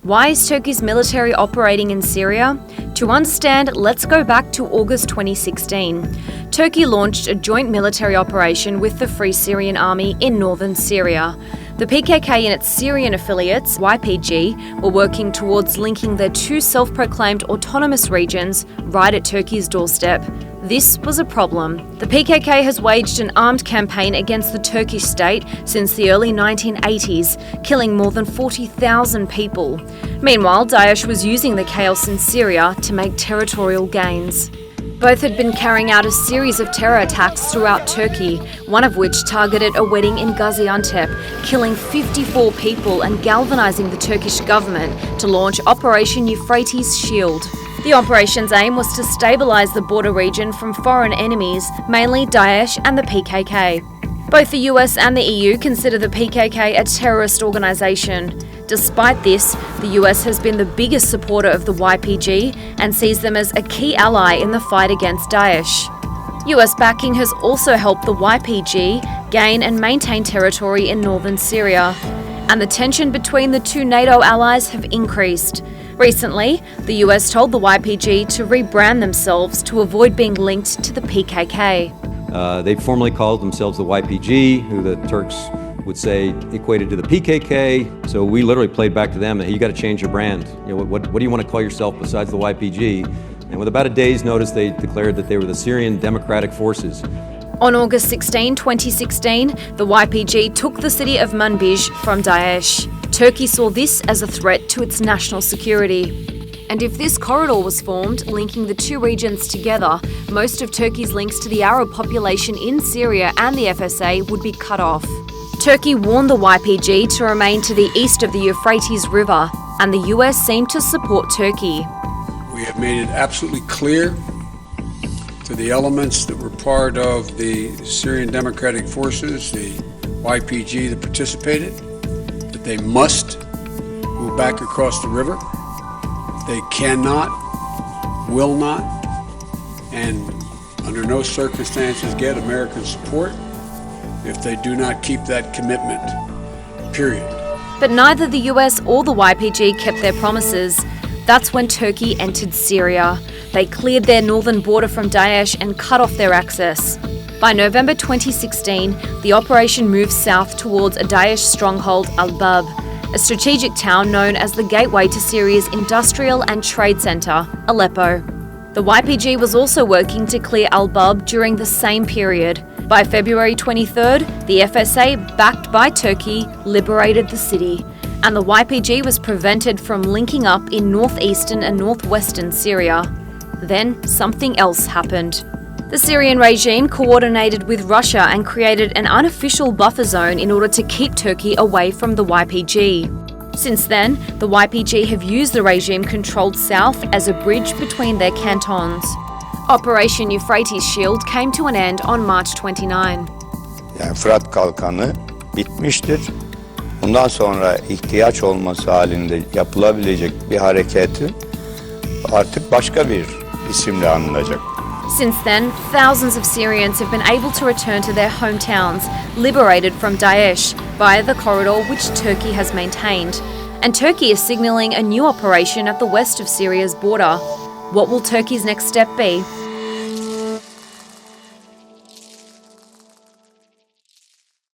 Why is Turkey's military operating in Syria? To understand, let's go back to August 2016. Turkey launched a joint military operation with the Free Syrian Army in northern Syria. The PKK and its Syrian affiliates, YPG, were working towards linking their two self-proclaimed autonomous regions right at Turkey's doorstep. This was a problem. The PKK has waged an armed campaign against the Turkish state since the early 1980s, killing more than 40,000 people. Meanwhile, Daesh was using the chaos in Syria to make territorial gains. Both had been carrying out a series of terror attacks throughout Turkey, one of which targeted a wedding in Gaziantep, killing 54 people and galvanising the Turkish government to launch Operation Euphrates Shield. The operation's aim was to stabilise the border region from foreign enemies, mainly Daesh and the PKK. Both the US and the EU consider the PKK a terrorist organisation. Despite this, the US has been the biggest supporter of the YPG and sees them as a key ally in the fight against Daesh. US backing has also helped the YPG gain and maintain territory in northern Syria, and the tension between the two NATO allies have increased. Recently, the US told the YPG to rebrand themselves to avoid being linked to the PKK. They formally called themselves the YPG, who the Turks would say equated to the PKK. So we literally played back to them that, hey, you got to change your brand. You know, what do you want to call yourself besides the YPG? And with about a day's notice, they declared that they were the Syrian Democratic Forces. On August 16, 2016, the YPG took the city of Manbij from Daesh. Turkey saw this as a threat to its national security. And if this corridor was formed, linking the two regions together, most of Turkey's links to the Arab population in Syria and the FSA would be cut off. Turkey warned the YPG to remain to the east of the Euphrates River, and the US seemed to support Turkey. We have made it absolutely clear to the elements that were part of the Syrian Democratic Forces, the YPG that participated, that they must move back across the river. They cannot, will not, and under no circumstances get American support if they do not keep that commitment, period. But neither the US or the YPG kept their promises. That's when Turkey entered Syria. They cleared their northern border from Daesh and cut off their access. By November 2016, the operation moved south towards a Daesh stronghold, Al-Bab, a strategic town known as the gateway to Syria's industrial and trade centre, Aleppo. The YPG was also working to clear Al-Bab during the same period. By February 23rd, the FSA, backed by Turkey, liberated the city, and the YPG was prevented from linking up in northeastern and northwestern Syria. Then something else happened. The Syrian regime coordinated with Russia and created an unofficial buffer zone in order to keep Turkey away from the YPG. Since then, the YPG have used the regime-controlled south as a bridge between their cantons. Operation Euphrates Shield came to an end on March 29. Yani Fırat Kalkanı bitmiştir. Bundan sonra ihtiyaç olması halinde yapılabilecek bir hareketi artık başka bir isimle anılacak. Since then, thousands of Syrians have been able to return to their hometowns, liberated from Daesh, via the corridor which Turkey has maintained. And Turkey is signalling a new operation at the west of Syria's border. What will Turkey's next step be?